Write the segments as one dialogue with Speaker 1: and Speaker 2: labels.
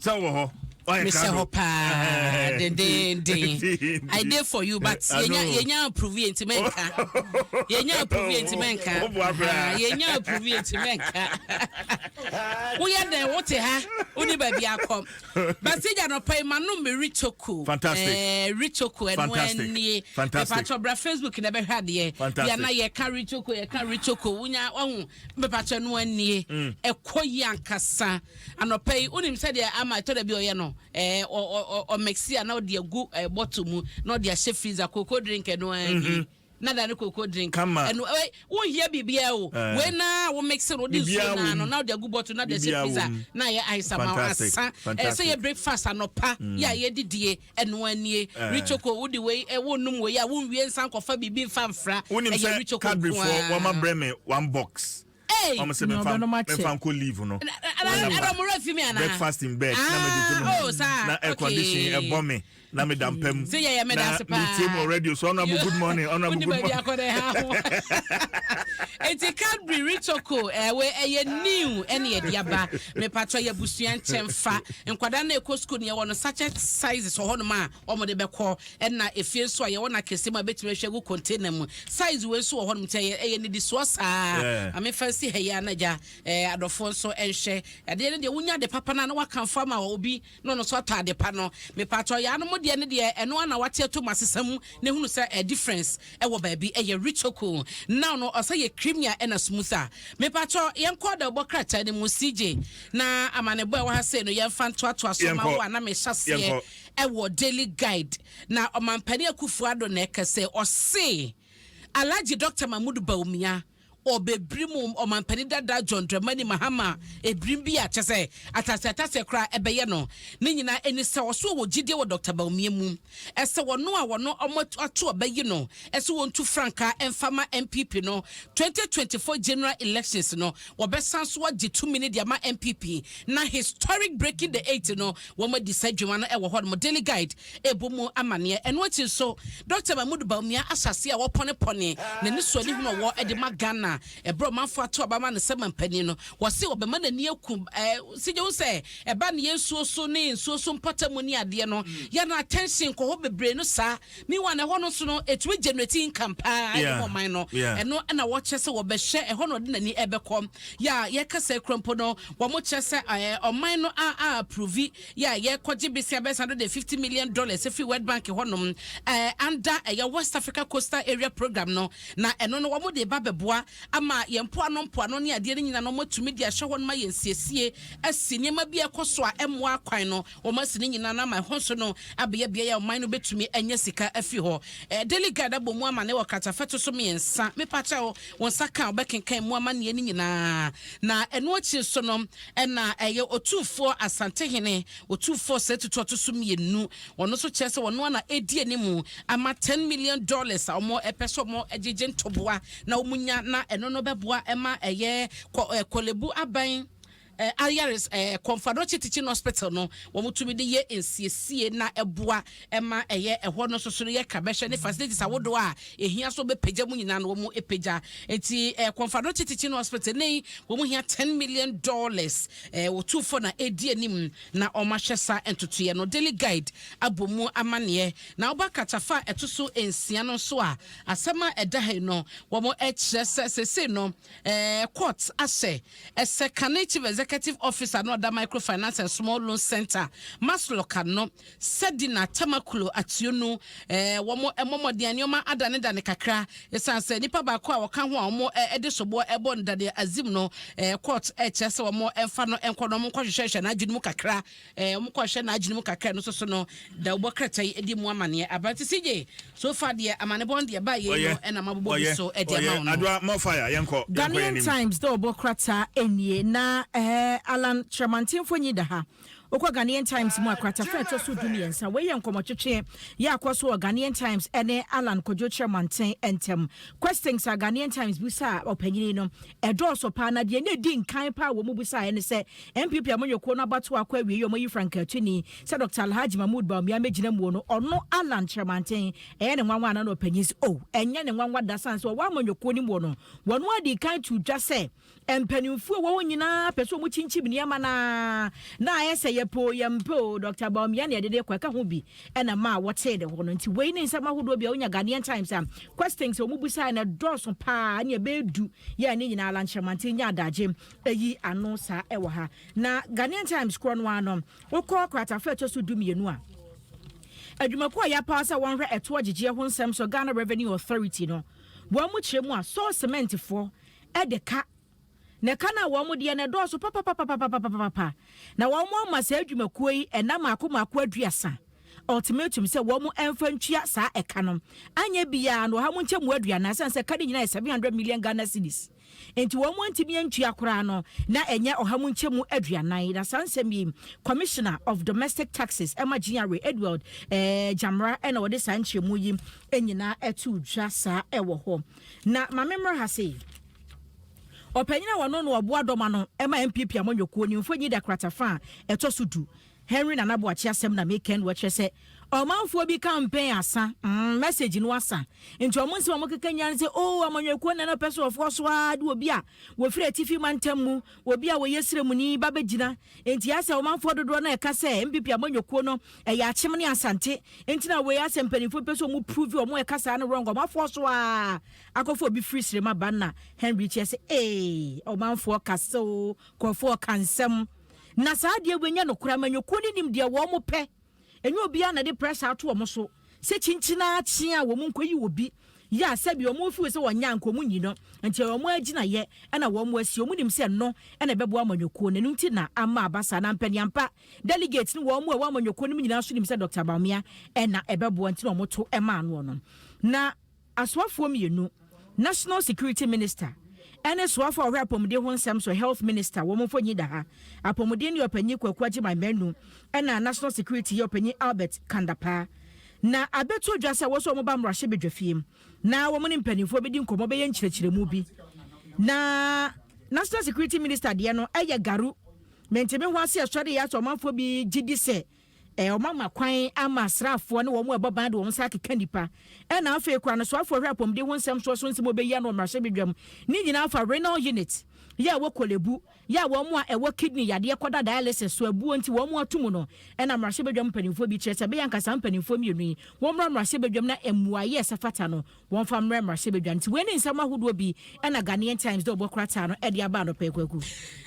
Speaker 1: So
Speaker 2: Mr. Hopper, I did for you, but you're proving to make you're proving to make you're proving to make. We are there, what only baby I come. But say you don't pay my number, Richoku.
Speaker 1: Fantastic.
Speaker 2: Richoku, and when ye Facebook never had ye. Yana ye carry Richoku, when you own Patrol 1 year, a Koyan Cassa, and no pay. Unim said, I'm a told or Mexia now dear good bottom, not their chef freezer cocoa drink and no nada no cocoa drink.
Speaker 1: Come on.
Speaker 2: And won't hear BBL. When now mix it with this now they're good bottle, not the chef freezer. Now your eyes are say a breakfast and no pa. Yeah, ye did ye and 1 year. Richoco would the way a won't way. I won't be in some coffee being fan fra. When you say Richoco before 1 breme 1 box. Hey, I'm saying I'm could leave no. Breakfast in bed. Oh, sir. Na air conditioning a bomb. Na me dampem. Say yeah, me dance pa. Team already. So honorable good morning. Honorable good morning. It can't be Richoco. We a new any diaba. Me patro ye busuan chemfa. Nkwada na ekosku ne wono sachet sizes ho no ma omo de beko. And na efie so ye wona kese ma betime hwegu container mu. Size we so ho no mte ye ne di so sa. Ame fancy he ya naja adofo so enhwe. Ade ne wunya de papa na waka fama obi no so atade pa no. Me patro ya no de ne de eno na wate to masesam ne hunu say a difference e wo baabi e ye Richoco. Now no say ye creamier and a smoother. Me patro yenko da bokrata ne mu CJ na amane boy wa say no yemfa ntoato aso ma wa na me hyase e wo daily guide na omampani akufuado na ekese o say Alaji Dr. Mahmoud Baumia Obebrimu omampani dada John Dramani Mahama ebrimbi a chese atase kra ebeye no ne nyina eni se oso wo gide wo Dr. Baumia mu ese wono a wono omato obeye no ese wontu franka emfama MPP no 2024 general elections no wobesan so wagi 2 minutes dia ma MPP na historic breaking the 8 no wo ma disadwuma no e wo ho daily guide ebomu amane eno achi so Dr. Mahmoud Baumia asase a wo pone na ni so ni hu no wo e de magana ebro manfo ato abama ne seman pani no wo se obema na ni akum sije wo se eba ne yensuo so ne yensuo so mpatamu ni ade no ya na attention ko ho bebre no sa mi wa na ho no so no etwe generating campaign e man no eno na wo che se wo be hye e ho no de nani ebekom ya ye kasa krompo no wo mo che se oman no approve ya ye kwaje besia be $150 million if World Bank ho no under ya West Africa Coastal Area Program no na eno no wo mo de ba beboa ama yempo ano ne ade nyina no matumi dia hye ho no ma yensiesie asini ma bia koso a emo akwan no wo masini nyina na ma honso no abia bia ya man no betumi anya sika afi ho delegate abomu ama ne wakata feto so mensa me pacha won saka obekenkan mu ama ne nyina na eno achi so no na eye otufo asantehene otufo setuto to so mienu wono so chese wono na edi animu ama $10 million a omo epeso mo ejeje ntoboa na omunya na eno no beboa ema eye kolebu aban Ayaris Confederate Teaching Hospital no womutumi de ye nsiesie na eboa ema eye eho no soso ye kabehwe ne facilities awodo a ehia so be pagya mu nyina no womu epagya enti Confederate Teaching Hospital nei womu hia $10 million wo tufo na edi anim na omahwesa entotoye no daily guide abomu amane na obakatafa etoso ensia no so a asema edahe no womu sese no court ase executive officer no da microfinance and small loan center Masloka no Sedina Tamakulo ationu womo emomode anyoma adane dane kakra esanse nipa ba ko a woka ho a womo edisobo ebo ndade azim no court chese womo emfa no enkono mo kwahwehwe na aginu kakra womo kwahwehwe na aginu kakra no so no da obokratai edi mu amane abati sije so far de amane bond de ba ye no ena mabobo so edi ama no
Speaker 1: adwa mo fire yenko
Speaker 3: Ghanaian Times do obokrata enie na Alan Chamantin fonyi da ha okwa Ghanaian Times mu akrata feto so dumiensa we ye nkomotwetwe ye akwaso Ghanaian Times ene Alan Kojo Chamantin entem questions a Ghanaian Times busa opanyini no edoso pa na de ne di nkan pa wo mu busa ene se MPP amonyoko na bato akwa wie yo moyi Frank Atuni se Dr. Alhaji Mahmoud Baumia megina mu no ono Alan Chamantin ene nwanwa na opanyisi enye ne nwanwa da sanse wo amonyoko ni mu no wono adi kan tu dwa se empanimfu wo nyina peso mu chinchim niama na ayese yepo yampo Dr. Bawumia ne de kwaka ho bi na ma wote de ho no nti we ne nsama hodo bia onya Ghanaian Times am questions omubusa na dose pa ne bedu ya ne nyina lanchemante nya adaje eyi ano sa ewo ha na Ghanaian Times kro no ano wokọ kwata fa to so dumienu a adwumako ya pa sa wonhwe eto agegye ho nsem so Ghana Revenue Authority no wo mu kyeremu a so cement fo edeka na kana wo mu de na dose papa na wo mu amasa adwumako yi enam akomako aduasa ultimatum say wo mu emfantwia saa eka no anya bia no ha mu nche mu aduana sense ka de nyina 700 million Ghana cedis enti wo mu ntimi antwia kora no na enya oha mu nche mu aduanan na sansem Commissioner of Domestic Taxes Emma Ginyare Edward Jamra ena wo de sanche mu yi enyina etu dwa saa ewo ho na mamemra ha sei opanyina wono no obo adoma no ema MPP amonyokuo ni mfonyi da kratafa etosudu Henry Nanabo Achiasem na meken wache se omanfo bi campaign asa message no asa nti omonsi wa mokekanya se amonyokuo na na person of course wa de obi a wo fire tifi mantam mu obi a wo yesire mu ni ba begina nti asa omanfo dodo na eka se MPP amonyokuo no ya achim ne asante nti na we asa mpanifo person mu prove omo eka sa na wrong omanfo so a akofo bi free sire ma banna Henry chese omanfo kaso kofo kansem na saa de wenya no kura manyoko ni nim de wo mo pe enye obi a na de pressure ato wo so se chinchina achia wo mo nkoyi obi ya sabi o mo fi se wonya nkomu nyi no nti o mo agina ye na wo mo asi o mo nim se no na bebo amanyoko ne nti na ama abasa na mpaniampa delegate ni wo mo wa amanyoko ni nyina so nim se Dr. Bawumia na ebebo nti no mo to ema no no na aswafo mienu National Security Minister ene swafo ohwe apomde ho nsem so Health Minister wo mo fonyi da ha apomde ni opanyi kwakwaji my menu ena National Security opanyi Albert Kandapa na abeto dwasa wo so mo ba mrahye bedwafiem na wo mo ni mpanifo bedi nkomo be ye nkyerɛkyerɛmu bi na National Security Minister de no eye garu menteme ho ase asɔre ya so manfo bi gidi se omama kwan ama asrafo ne wo mo eboban de wo nsa keka nipa na afa ekura no so afo hwe apomde ho nsem so nsem obeyi na omrahye bedwam ni nyina afa renal unit ya wo kolebu ya wo mo a ewo kidney yade koda dialysis so abu nti wo mo atumu no na mrahye bedwam panimfo bi kyerɛ sɛ be yanka sam panimfo mienu wo mrahye bedwam na emuaye sefata no wo fa mrahye bedwam nti we ne nsam ahodo bi na Ghanaian Times de obokrata no de aba no pekwaku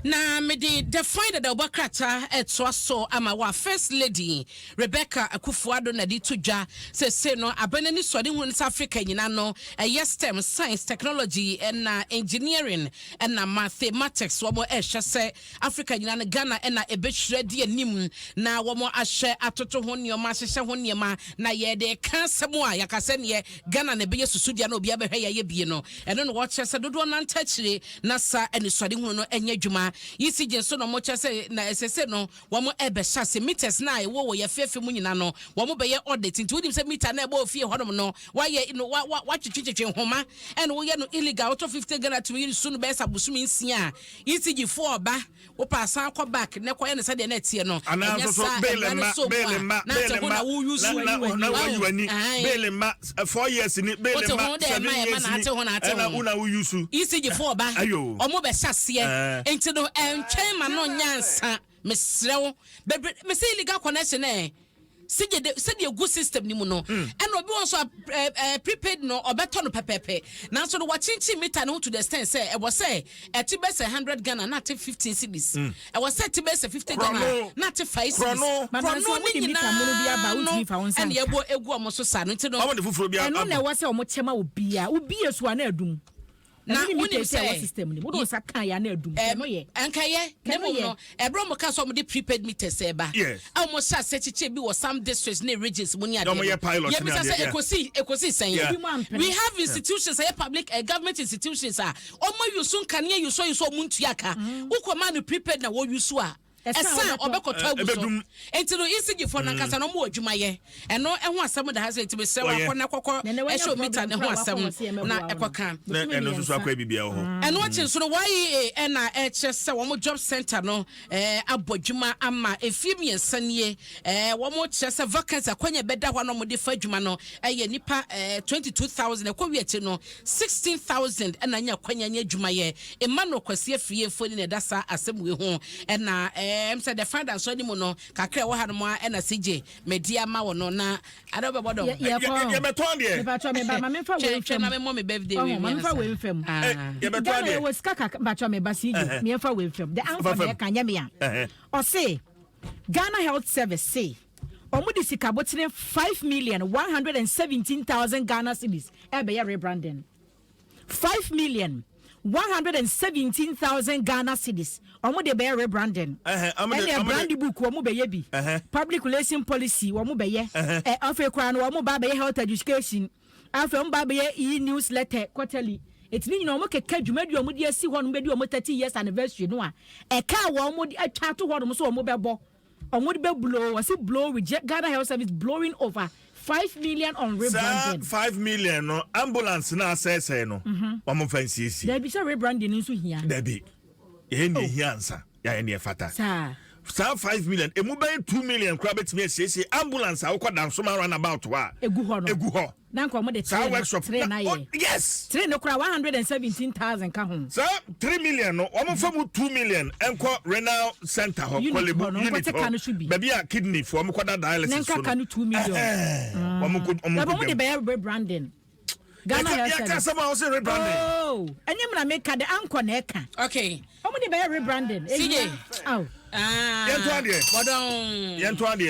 Speaker 2: na me the find the obokrata etwa so ama wa first lady Rebecca Akufo-Addo na di tudwa se no abana ni sode hu in Africa nyina no STEM science technology and engineering and mathematics wo mo se Africa nyina no Ghana na ebehwere di anim na wo mo ahye atoto ho nioma hyehye ho niema na ye de kansemo a yakase ne Ghana na beye susudia na obi abehwe ye bie no eno no wo se dodo na ntachire na sa eni sode hu no enya dwuma yisi je so no mo se na esese no wo mo ebehya se meters na wo ye fefe mu nyina no wo mo beye audit nti wodim se meter na ebe ofie hodom no wa ye no wa twetwetwe homa eno wo ye no illegal auto 50 Ghana to yin so no be sa busumi nsia yisi je fo oba wo pass akọ back ne ko ye ne se de na tie no
Speaker 1: so belema na wo use na wo ani belema 4 years ni belema 7 years na una wo use
Speaker 2: yisi je fo oba omo be hyase enti no entwema no nyansa mesrewo me say illegal connection see the good system ni mu no and obi won so prepaid no obeto no pepepe na so no watching meter no to the extent say e was say e be say 100 Ghana na 15 cedis e was say be say 50 Ghana na 5 cedis chrono ni meter mo no bia ba wo fa won and ye bo egu omo so sa no ntino
Speaker 1: omo de fufuro bia
Speaker 3: no na we say omo chema obi a so na adum na woni say system ni mo sa kan ya na adum no ye
Speaker 2: ankaye no ebro mo ka so mo de prepaid meters e ba almost sa sechiche bi was some districts ne regions mo ni ade ekosi sen we have institutions public government institutions omo use kan ye use mo ntuaka ukoma no prepaid na wo use a esa obekoto aguso entino isigi for na kasa no mo adwuma ye eno eho asem da ha se tibe se wa kona kokko e show meter ne ho asem na ekoka
Speaker 1: eno so akwa bibia ho
Speaker 2: eno chin so no why na e che se wo mo job center no abodwuma ama efie miensanie wo mo che se vacancy akwanya beda ho no mo de fa adwuma no ye nipa 22,000 ekwa wiache no 16,000 na nya kwanya nya adwuma ye emma no kwase afie fo ni na dasa asem we ho na said the father so ni mo no kakra wo ha no ma na CJ media ma wo no na ado be bodo
Speaker 3: ye
Speaker 1: beton de
Speaker 3: me pacho me ba ma me fa we
Speaker 2: fam na me mo me birthday we
Speaker 3: me fa we fam
Speaker 1: ye beton de
Speaker 3: we ska pacho me ba CJ me fa we fam the answer me kan ya me ya o say Ghana Health Service say Omudi sikabotine 5,117,000 Ghana cedis. Ebe ya rebranding. 5,117,000 Ghana cedis. Omudi be rebranding. Ene brand book omu be ye bi. Public relation policy omu be ye. Afa kwa no omu ba be health education. Afa omu ba be ye newsletter quarterly. It mean no mo keka dwumadu omu de asi ho no be di omu 30 years anniversary no a. Eka wo omu de atwa to ho no so omu be bo. Omu be blow, was it blow with Ghana Health Service blowing over 5 million on rebranding.
Speaker 1: 5 million no ambulance na say no. Omu fancy.
Speaker 3: There be say rebranding nso hia.
Speaker 1: There be. Ye ni hiansa. Ya ni fata.
Speaker 3: Sir.
Speaker 1: 5 million. Emu be 2 million kra betimi say ambulance a ukwa so ma run about wa.
Speaker 3: Egu ho no.
Speaker 1: Egu ho.
Speaker 3: Na nko mo de train na ye.
Speaker 1: Yes.
Speaker 3: Train no kra 117,000 ka ho.
Speaker 1: So 3 million no omo famu 2 million enko renal center ho kwalebu unit. Baby a kidney for omo kwada dialysis.
Speaker 3: Nenka kanu 2 million. Omo mo de be rebranding. Ghana Health Service.
Speaker 1: Ya kasama o say rebranding.
Speaker 3: Oh, enyem na make the anko na eka.
Speaker 2: Okay.
Speaker 3: Omo de be rebranding.
Speaker 2: CJ.
Speaker 3: Oh.
Speaker 1: Yento ade.
Speaker 2: Bodon.
Speaker 1: Yento ade.